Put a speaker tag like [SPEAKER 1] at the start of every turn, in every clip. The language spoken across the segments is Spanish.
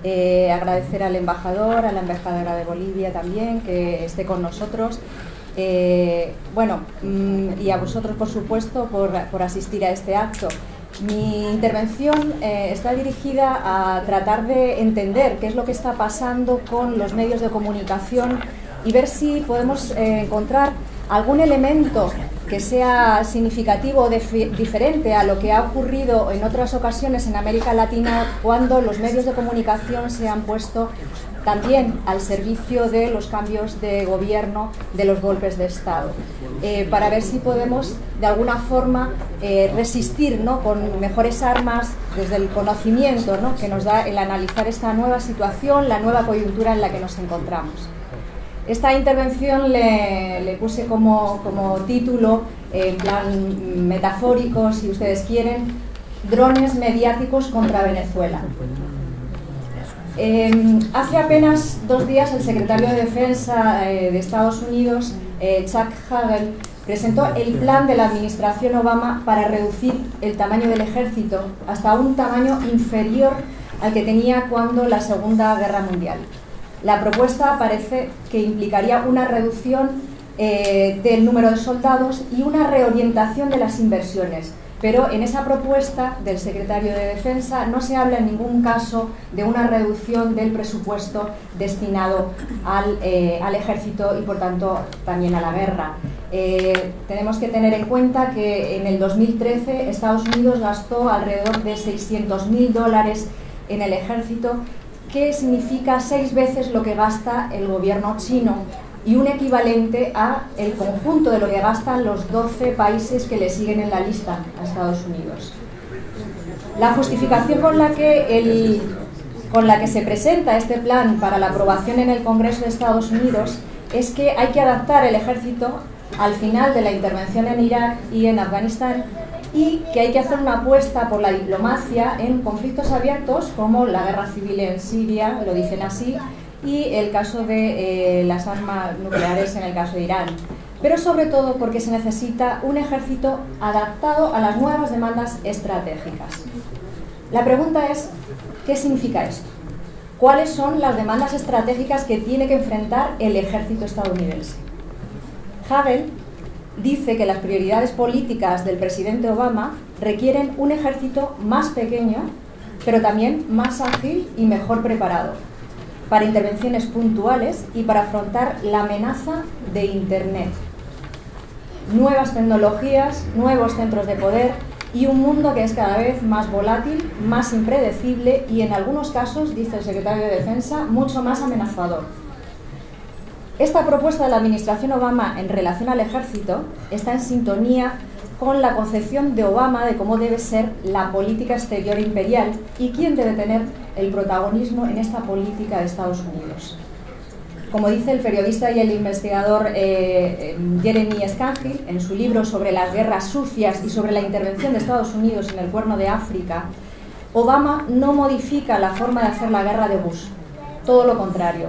[SPEAKER 1] Agradecer al embajador, a la embajadora de Bolivia también, que esté con nosotros. Y a vosotros, por supuesto, por asistir a este acto. Mi intervención está dirigida a tratar de entender qué es lo que está pasando con los medios de comunicación y ver si podemos encontrar algún elemento que sea significativo o diferente a lo que ha ocurrido en otras ocasiones en América Latina, cuando los medios de comunicación se han puesto también al servicio de los cambios de gobierno, de los golpes de Estado, para ver si podemos de alguna forma resistir, ¿no?, con mejores armas desde el conocimiento, ¿no?, que nos da el analizar esta nueva situación, la nueva coyuntura en la que nos encontramos. Esta intervención le puse como título, en plan metafórico, si ustedes quieren, drones mediáticos contra Venezuela. Hace apenas 2 días el secretario de Defensa de Estados Unidos, Chuck Hagel, presentó el plan de la administración Obama para reducir el tamaño del ejército hasta un tamaño inferior al que tenía cuando la Segunda Guerra Mundial. La propuesta parece que implicaría una reducción del número de soldados y una reorientación de las inversiones. Pero en esa propuesta del secretario de Defensa no se habla en ningún caso de una reducción del presupuesto destinado al ejército y, por tanto, también a la guerra. Tenemos que tener en cuenta que en el 2013 Estados Unidos gastó alrededor de $600.000 en el ejército, que significa 6 veces lo que gasta el gobierno chino y un equivalente a el conjunto de lo que gastan los 12 países que le siguen en la lista a Estados Unidos. La justificación con la que se presenta este plan para la aprobación en el Congreso de Estados Unidos es que hay que adaptar el ejército al final de la intervención en Irak y en Afganistán, y que hay que hacer una apuesta por la diplomacia en conflictos abiertos como la guerra civil en Siria, lo dicen así, y el caso de las armas nucleares en el caso de Irán. Pero sobre todo porque se necesita un ejército adaptado a las nuevas demandas estratégicas. La pregunta es, ¿qué significa esto? ¿Cuáles son las demandas estratégicas que tiene que enfrentar el ejército estadounidense? Hagel dice que las prioridades políticas del presidente Obama requieren un ejército más pequeño, pero también más ágil y mejor preparado, para intervenciones puntuales y para afrontar la amenaza de Internet. Nuevas tecnologías, nuevos centros de poder y un mundo que es cada vez más volátil, más impredecible y, en algunos casos, dice el secretario de Defensa, mucho más amenazador. Esta propuesta de la administración Obama en relación al ejército está en sintonía con la concepción de Obama de cómo debe ser la política exterior imperial y quién debe tener el protagonismo en esta política de Estados Unidos. Como dice el periodista y el investigador Jeremy Scanhill en su libro sobre las guerras sucias y sobre la intervención de Estados Unidos en el Cuerno de África, Obama no modifica la forma de hacer la guerra de Bush, todo lo contrario.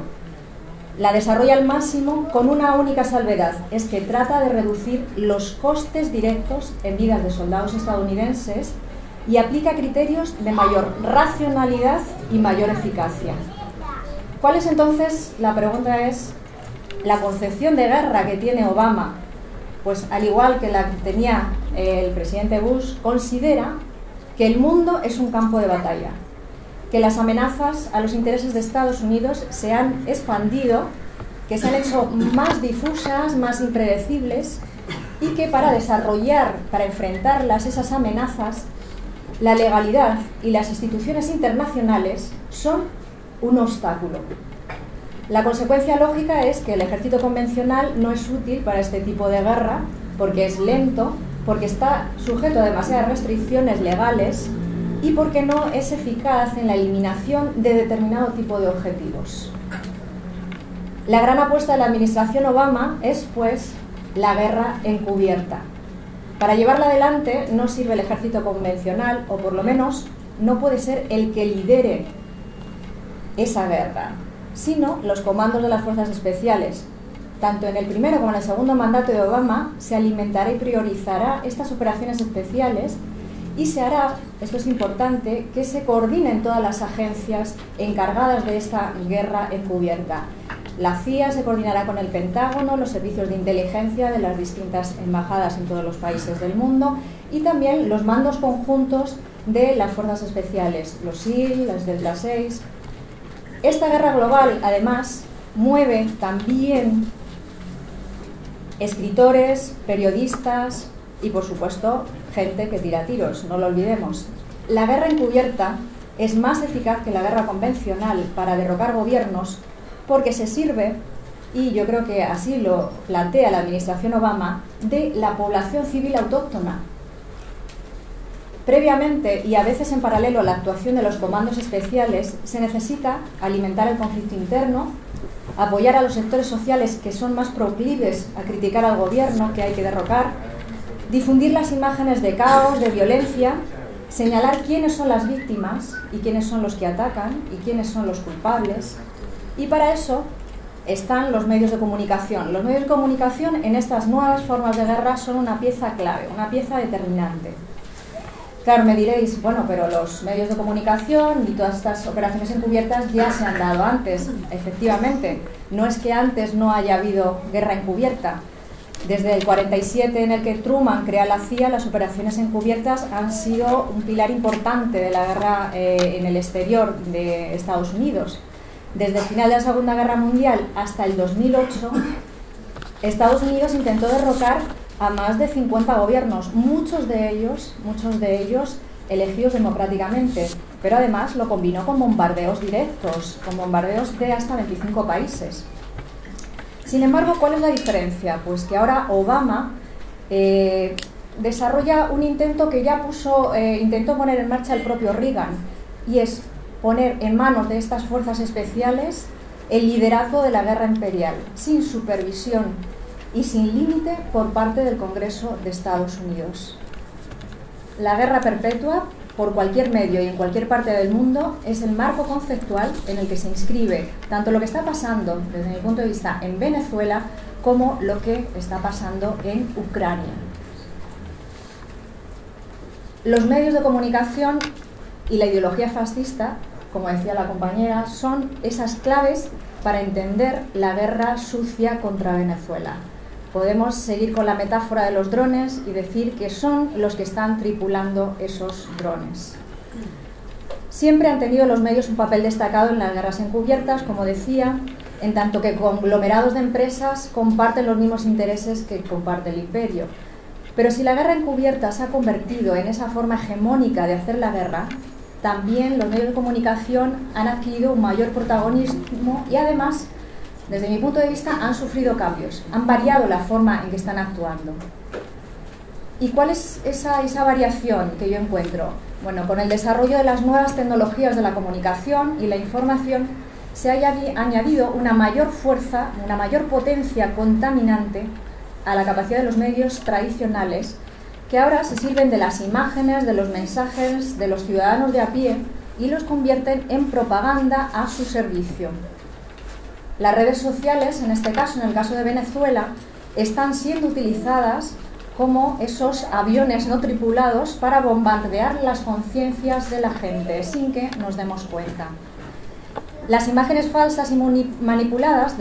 [SPEAKER 1] La desarrolla al máximo con una única salvedad, es que trata de reducir los costes directos en vidas de soldados estadounidenses y aplica criterios de mayor racionalidad y mayor eficacia. ¿Cuál es entonces, la pregunta es, la concepción de guerra que tiene Obama? Pues al igual que la que tenía el presidente Bush, considera que el mundo es un campo de batalla, que las amenazas a los intereses de Estados Unidos se han expandido, que se han hecho más difusas, más impredecibles, y que para enfrentarlas, esas amenazas, la legalidad y las instituciones internacionales son un obstáculo. La consecuencia lógica es que el ejército convencional no es útil para este tipo de guerra, porque es lento, porque está sujeto a demasiadas restricciones legales y porque no es eficaz en la eliminación de determinado tipo de objetivos. La gran apuesta de la administración Obama es, pues, la guerra encubierta. Para llevarla adelante no sirve el ejército convencional, o por lo menos no puede ser el que lidere esa guerra, sino los comandos de las fuerzas especiales. Tanto en el primero como en el segundo mandato de Obama se alimentará y priorizará estas operaciones especiales, Y se hará, esto es importante, que se coordinen todas las agencias encargadas de esta guerra encubierta. La CIA se coordinará con el Pentágono, los servicios de inteligencia de las distintas embajadas en todos los países del mundo y también los mandos conjuntos de las fuerzas especiales, los SEAL, las Delta 6. Esta guerra global, además, mueve también escritores, periodistas y, por supuesto, gente que tira tiros, no lo olvidemos. La guerra encubierta es más eficaz que la guerra convencional para derrocar gobiernos porque se sirve, y yo creo que así lo plantea la administración Obama, de la población civil autóctona. Previamente y a veces en paralelo a la actuación de los comandos especiales, se necesita alimentar el conflicto interno, apoyar a los sectores sociales que son más proclives a criticar al gobierno que hay que derrocar, difundir las imágenes de caos, de violencia, señalar quiénes son las víctimas y quiénes son los que atacan y quiénes son los culpables. Y para eso están los medios de comunicación. Los medios de comunicación en estas nuevas formas de guerra son una pieza clave, una pieza determinante. Claro, me diréis, bueno, pero los medios de comunicación y todas estas operaciones encubiertas ya se han dado antes. Efectivamente, no es que antes no haya habido guerra encubierta. Desde el 47, en el que Truman crea la CIA, las operaciones encubiertas han sido un pilar importante de la guerra en el exterior de Estados Unidos. Desde el final de la Segunda Guerra Mundial hasta el 2008, Estados Unidos intentó derrocar a más de 50 gobiernos, muchos de ellos elegidos democráticamente, pero además lo combinó con bombardeos directos, con bombardeos de hasta 25 países. Sin embargo, ¿cuál es la diferencia? Pues que ahora Obama desarrolla un intento que ya intentó poner en marcha el propio Reagan, y es poner en manos de estas fuerzas especiales el liderazgo de la guerra imperial, sin supervisión y sin límite por parte del Congreso de Estados Unidos. La guerra perpetua, por cualquier medio y en cualquier parte del mundo, es el marco conceptual en el que se inscribe tanto lo que está pasando, desde mi punto de vista, en Venezuela, como lo que está pasando en Ucrania. Los medios de comunicación y la ideología fascista, como decía la compañera, son esas claves para entender la guerra sucia contra Venezuela. Podemos seguir con la metáfora de los drones y decir que son los que están tripulando esos drones. Siempre han tenido los medios un papel destacado en las guerras encubiertas, como decía, en tanto que conglomerados de empresas comparten los mismos intereses que comparte el imperio. Pero si la guerra encubierta se ha convertido en esa forma hegemónica de hacer la guerra, también los medios de comunicación han adquirido un mayor protagonismo y además, desde mi punto de vista, han sufrido cambios, han variado la forma en que están actuando. ¿Y cuál es esa variación que yo encuentro? Bueno, con el desarrollo de las nuevas tecnologías de la comunicación y la información se ha añadido una mayor fuerza, una mayor potencia contaminante a la capacidad de los medios tradicionales, que ahora se sirven de las imágenes, de los mensajes de los ciudadanos de a pie y los convierten en propaganda a su servicio. Las redes sociales, en este caso, en el caso de Venezuela, están siendo utilizadas como esos aviones no tripulados para bombardear las conciencias de la gente sin que nos demos cuenta. Las imágenes falsas y manipuladas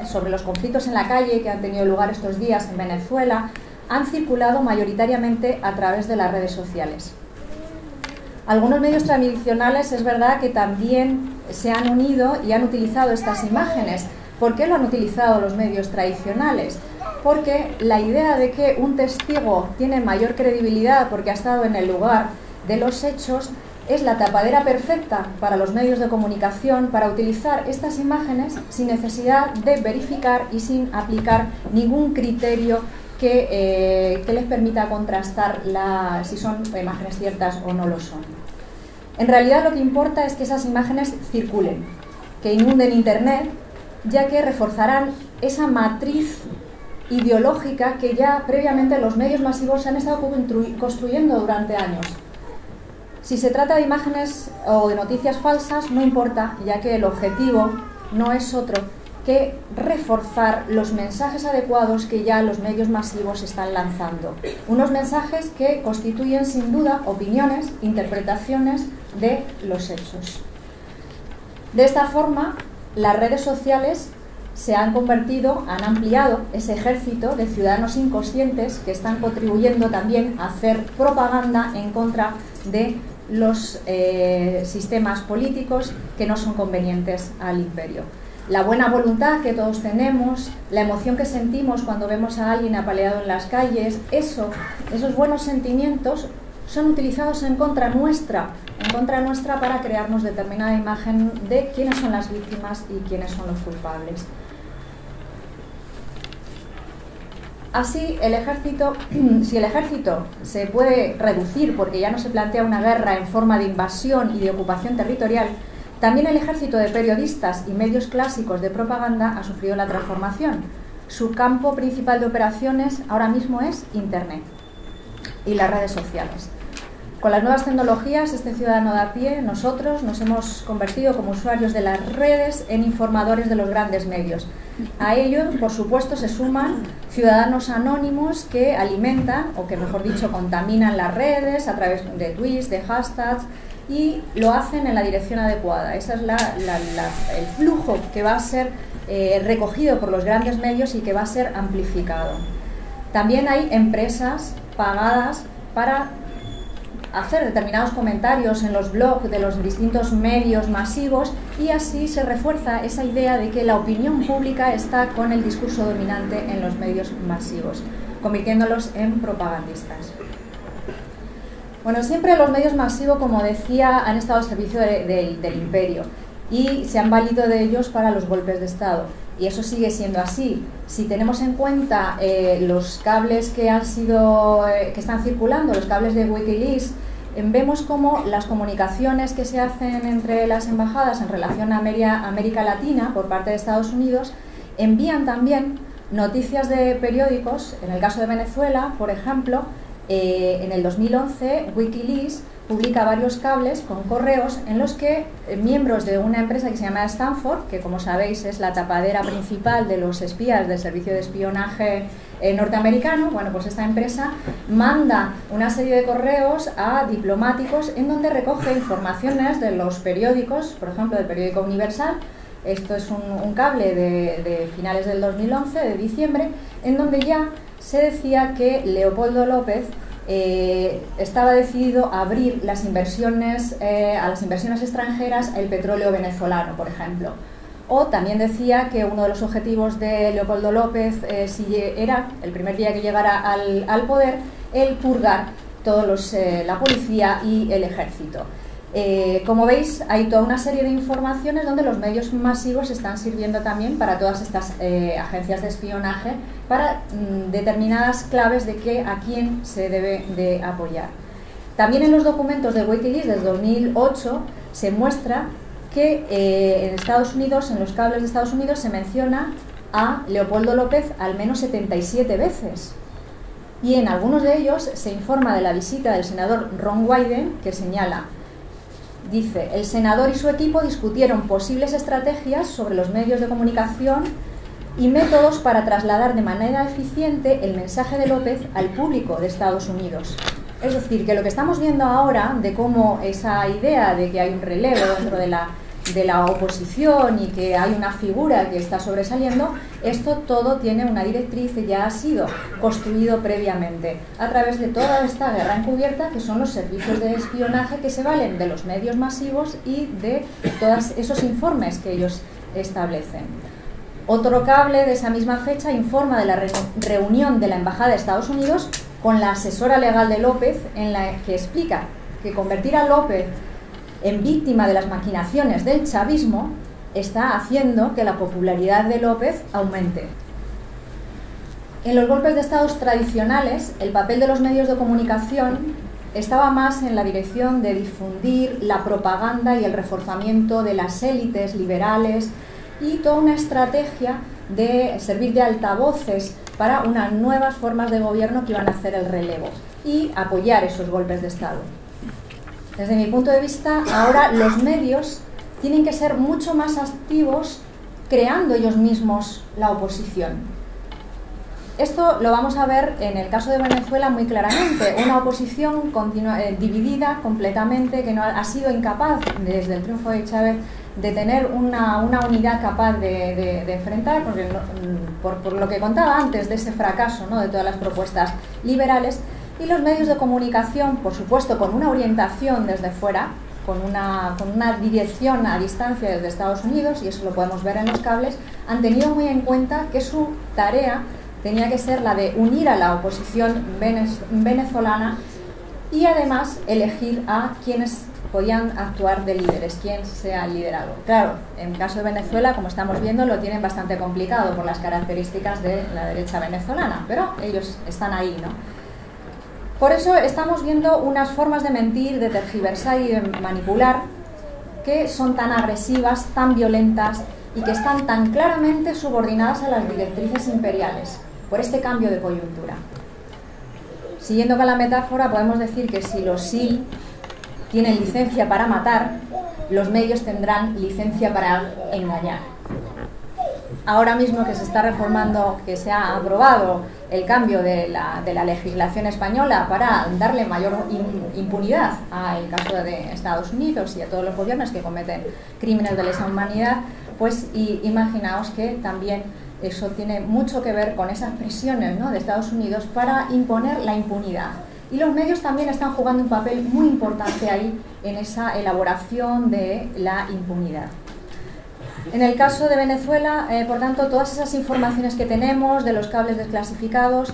[SPEAKER 1] sobre los conflictos en la calle que han tenido lugar estos días en Venezuela han circulado mayoritariamente a través de las redes sociales. Algunos medios tradicionales es verdad que también se han unido y han utilizado estas imágenes. ¿Por qué lo han utilizado los medios tradicionales? Porque la idea de que un testigo tiene mayor credibilidad porque ha estado en el lugar de los hechos es la tapadera perfecta para los medios de comunicación para utilizar estas imágenes sin necesidad de verificar y sin aplicar ningún criterio que les permita contrastar si son imágenes ciertas o no lo son. En realidad lo que importa es que esas imágenes circulen, que inunden Internet, ya que reforzarán esa matriz ideológica que ya previamente los medios masivos han estado construyendo durante años. Si se trata de imágenes o de noticias falsas, no importa, ya que el objetivo no es otro que reforzar los mensajes adecuados que ya los medios masivos están lanzando. Unos mensajes que constituyen sin duda opiniones, interpretaciones de los hechos. De esta forma, las redes sociales se han convertido, han ampliado ese ejército de ciudadanos inconscientes que están contribuyendo también a hacer propaganda en contra de los sistemas políticos que no son convenientes al imperio. La buena voluntad que todos tenemos, la emoción que sentimos cuando vemos a alguien apaleado en las calles, esos buenos sentimientos son utilizados en contra nuestra para crearnos determinada imagen de quiénes son las víctimas y quiénes son los culpables. Así, si el ejército se puede reducir porque ya no se plantea una guerra en forma de invasión y de ocupación territorial, también el ejército de periodistas y medios clásicos de propaganda ha sufrido la transformación. Su campo principal de operaciones ahora mismo es Internet y las redes sociales. Con las nuevas tecnologías, este ciudadano de a pie, nosotros nos hemos convertido como usuarios de las redes en informadores de los grandes medios. A ello, por supuesto, se suman ciudadanos anónimos que alimentan, o que mejor dicho, contaminan las redes a través de tweets, de hashtags, y lo hacen en la dirección adecuada. Ese es el flujo que va a ser recogido por los grandes medios y que va a ser amplificado. También hay empresas pagadas para hacer determinados comentarios en los blogs de los distintos medios masivos, y así se refuerza esa idea de que la opinión pública está con el discurso dominante en los medios masivos, convirtiéndolos en propagandistas. Bueno, siempre los medios masivos, como decía, han estado al servicio del imperio y se han valido de ellos para los golpes de Estado. Y eso sigue siendo así. Si tenemos en cuenta los cables que están circulando, los cables de Wikileaks, vemos cómo las comunicaciones que se hacen entre las embajadas en relación a América Latina por parte de Estados Unidos envían también noticias de periódicos. En el caso de Venezuela, por ejemplo, en el 2011 Wikileaks publica varios cables con correos en los que miembros de una empresa que se llama Stanford, que como sabéis es la tapadera principal de los espías del servicio de espionaje norteamericano, bueno, pues esta empresa manda una serie de correos a diplomáticos en donde recoge informaciones de los periódicos, por ejemplo del periódico Universal. Esto es un cable de finales del 2011, de diciembre, en donde ya se decía que Leopoldo López estaba decidido a abrir a las inversiones extranjeras el petróleo venezolano, por ejemplo. O también decía que uno de los objetivos de Leopoldo López era, el primer día que llegara al poder, el purgar todos la policía y el ejército. Como veis, hay toda una serie de informaciones donde los medios masivos están sirviendo también para todas estas agencias de espionaje, para determinadas claves de a quién se debe de apoyar. También en los documentos de Wikileaks del 2008 se muestra que en Estados Unidos, en los cables de Estados Unidos, se menciona a Leopoldo López al menos 77 veces. Y en algunos de ellos se informa de la visita del senador Ron Wyden, que señala: dice, el senador y su equipo discutieron posibles estrategias sobre los medios de comunicación y métodos para trasladar de manera eficiente el mensaje de López al público de Estados Unidos. Es decir, que lo que estamos viendo ahora de cómo esa idea de que hay un relevo dentro de la oposición y que hay una figura que está sobresaliendo, esto todo tiene una directriz y ya ha sido construido previamente a través de toda esta guerra encubierta, que son los servicios de espionaje que se valen de los medios masivos y de todos esos informes que ellos establecen. Otro cable de esa misma fecha informa de la reunión de la Embajada de Estados Unidos con la asesora legal de López, en la que explica que convertir a López en víctima de las maquinaciones del chavismo está haciendo que la popularidad de López aumente. En los golpes de estados tradicionales, el papel de los medios de comunicación estaba más en la dirección de difundir la propaganda y el reforzamiento de las élites liberales y toda una estrategia de servir de altavoces para unas nuevas formas de gobierno que iban a hacer el relevo y apoyar esos golpes de estado. Desde mi punto de vista, ahora los medios tienen que ser mucho más activos creando ellos mismos la oposición. Esto lo vamos a ver en el caso de Venezuela muy claramente, una oposición dividida completamente, que no ha sido incapaz desde el triunfo de Chávez de tener una unidad capaz de enfrentar, porque por lo que contaba antes de ese fracaso, ¿no?, de todas las propuestas liberales, y los medios de comunicación, por supuesto, con una orientación desde fuera, con una dirección a distancia desde Estados Unidos, y eso lo podemos ver en los cables, han tenido muy en cuenta que su tarea tenía que ser la de unir a la oposición venezolana y además elegir a quienes podían actuar de líderes, quién sea el liderazgo. Claro, en el caso de Venezuela, como estamos viendo, lo tienen bastante complicado por las características de la derecha venezolana, pero ellos están ahí, ¿no? Por eso estamos viendo unas formas de mentir, de tergiversar y de manipular que son tan agresivas, tan violentas y que están tan claramente subordinadas a las directrices imperiales por este cambio de coyuntura. Siguiendo con la metáfora, podemos decir que si los SEAL tienen licencia para matar, los medios tendrán licencia para engañar. Ahora mismo que se está reformando, que se ha aprobado el cambio de la legislación española para darle mayor impunidad al caso de Estados Unidos y a todos los gobiernos que cometen crímenes de lesa humanidad, pues imaginaos que también eso tiene mucho que ver con esas presiones, ¿no?, de Estados Unidos para imponer la impunidad. Y los medios también están jugando un papel muy importante ahí en esa elaboración de la impunidad. En el caso de Venezuela, por tanto, todas esas informaciones que tenemos de los cables desclasificados,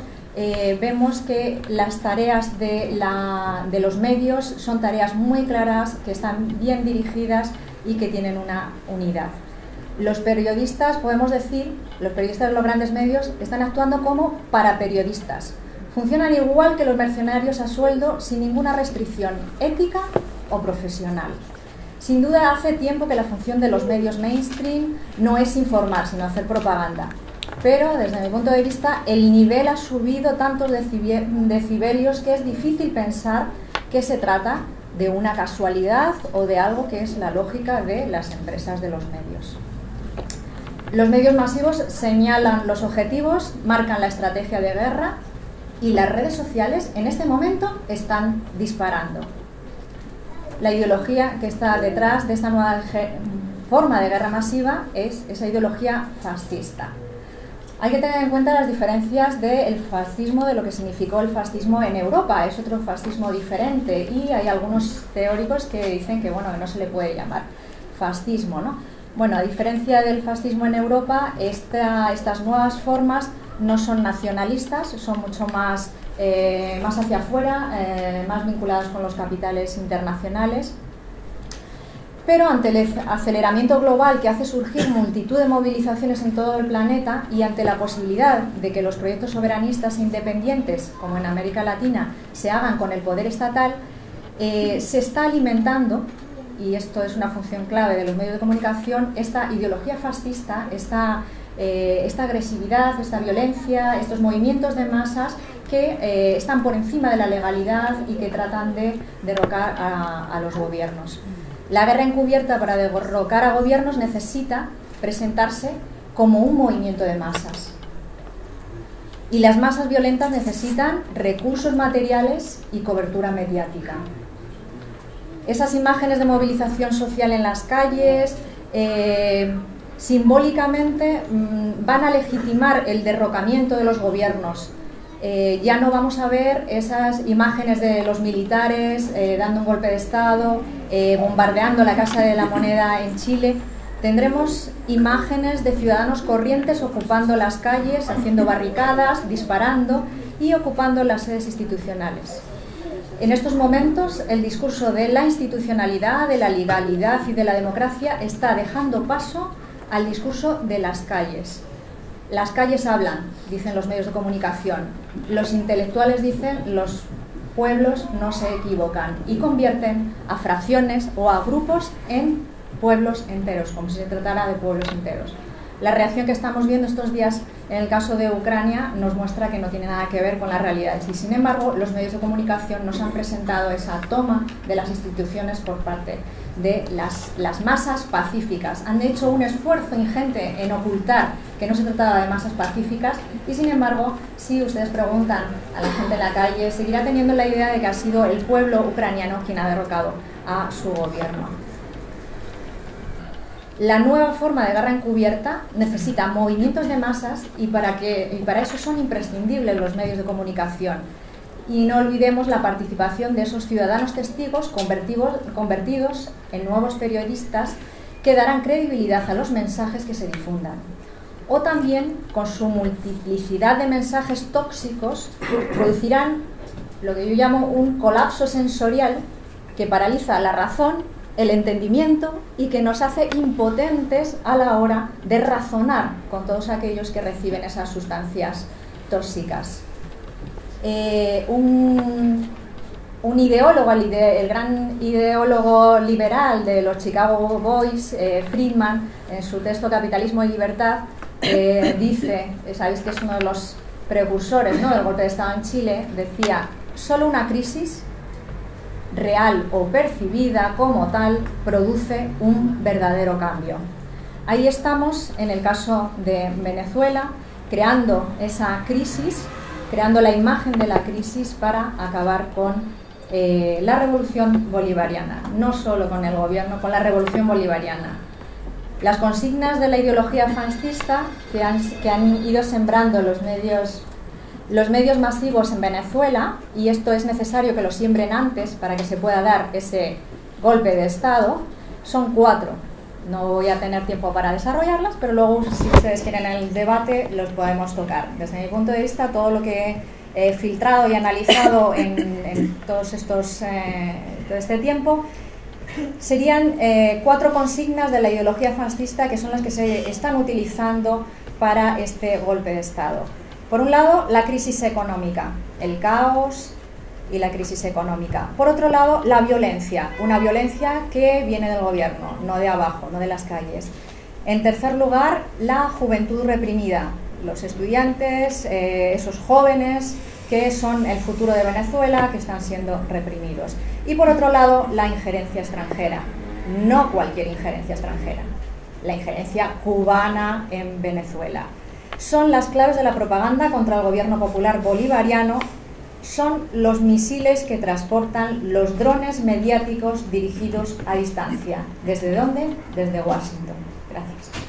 [SPEAKER 1] vemos que las tareas de los medios son tareas muy claras, que están bien dirigidas y que tienen una unidad. Los periodistas, podemos decir, los periodistas de los grandes medios están actuando como paraperiodistas. Funcionan igual que los mercenarios a sueldo, sin ninguna restricción ética o profesional. Sin duda, hace tiempo que la función de los medios mainstream no es informar, sino hacer propaganda. Pero, desde mi punto de vista, el nivel ha subido tantos decibelios que es difícil pensar que se trata de una casualidad o de algo que es la lógica de las empresas de los medios. Los medios masivos señalan los objetivos, marcan la estrategia de guerra y las redes sociales en este momento están disparando. La ideología que está detrás de esta nueva forma de guerra masiva es esa ideología fascista. Hay que tener en cuenta las diferencias del fascismo, de lo que significó el fascismo en Europa. Es otro fascismo diferente y hay algunos teóricos que dicen que, bueno, que no se le puede llamar fascismo, ¿no? Bueno, a diferencia del fascismo en Europa, estas nuevas formas no son nacionalistas, son mucho más hacia afuera, más vinculadas con los capitales internacionales. Pero ante el aceleramiento global que hace surgir multitud de movilizaciones en todo el planeta y ante la posibilidad de que los proyectos soberanistas e independientes, como en América Latina, se hagan con el poder estatal, se está alimentando, y esto es una función clave de los medios de comunicación, esta ideología fascista, esta agresividad, esta violencia, estos movimientos de masas que están por encima de la legalidad y que tratan de derrocar a los gobiernos. La guerra encubierta para derrocar a gobiernos necesita presentarse como un movimiento de masas. Y las masas violentas necesitan recursos materiales y cobertura mediática. Esas imágenes de movilización social en las calles simbólicamente van a legitimar el derrocamiento de los gobiernos. Ya no vamos a ver esas imágenes de los militares dando un golpe de Estado, bombardeando la Casa de la Moneda en Chile. Tendremos imágenes de ciudadanos corrientes ocupando las calles, haciendo barricadas, disparando y ocupando las sedes institucionales. En estos momentos, el discurso de la institucionalidad, de la legalidad y de la democracia está dejando paso al discurso de las calles. Las calles hablan, dicen los medios de comunicación. Los intelectuales dicen, los pueblos no se equivocan, y convierten a fracciones o a grupos en pueblos enteros, como si se tratara de pueblos enteros. La reacción que estamos viendo estos días en el caso de Ucrania nos muestra que no tiene nada que ver con la realidad. Y sin embargo, los medios de comunicación nos han presentado esa toma de las instituciones por parte de las masas pacíficas. Han hecho un esfuerzo ingente en ocultar que no se trataba de masas pacíficas y, sin embargo, si ustedes preguntan a la gente en la calle, seguirá teniendo la idea de que ha sido el pueblo ucraniano quien ha derrocado a su gobierno. La nueva forma de guerra encubierta necesita movimientos de masas y para eso son imprescindibles los medios de comunicación. Y no olvidemos la participación de esos ciudadanos testigos convertidos en nuevos periodistas que darán credibilidad a los mensajes que se difundan. O también, con su multiplicidad de mensajes tóxicos, producirán lo que yo llamo un colapso sensorial que paraliza la razón, el entendimiento y que nos hace impotentes a la hora de razonar con todos aquellos que reciben esas sustancias tóxicas. Un ideólogo, el gran ideólogo liberal de los Chicago Boys, Friedman, en su texto Capitalismo y Libertad, dice, sabéis que es uno de los precursores, ¿no?, del golpe de Estado en Chile, decía: solo una crisis real o percibida como tal produce un verdadero cambio. Ahí estamos en el caso de Venezuela, creando esa crisis, creando la imagen de la crisis para acabar con la revolución bolivariana, no solo con el gobierno, con la revolución bolivariana. Las consignas de la ideología fascista que han ido sembrando los medios masivos en Venezuela, y esto es necesario que lo siembren antes para que se pueda dar ese golpe de Estado, son 4. No voy a tener tiempo para desarrollarlas, pero luego, si ustedes quieren el debate, los podemos tocar. Desde mi punto de vista, todo lo que he filtrado y analizado en todo este tiempo serían 4 consignas de la ideología fascista que son las que se están utilizando para este golpe de Estado. Por un lado, la crisis económica, el caos y la crisis económica. Por otro lado, la violencia, una violencia que viene del gobierno, no de abajo, no de las calles. En tercer lugar, la juventud reprimida, los estudiantes, esos jóvenes que son el futuro de Venezuela, que están siendo reprimidos. Y por otro lado, la injerencia extranjera, no cualquier injerencia extranjera, la injerencia cubana en Venezuela. Son las claves de la propaganda contra el gobierno popular bolivariano, son los misiles que transportan los drones mediáticos dirigidos a distancia. ¿Desde dónde? Desde Washington. Gracias.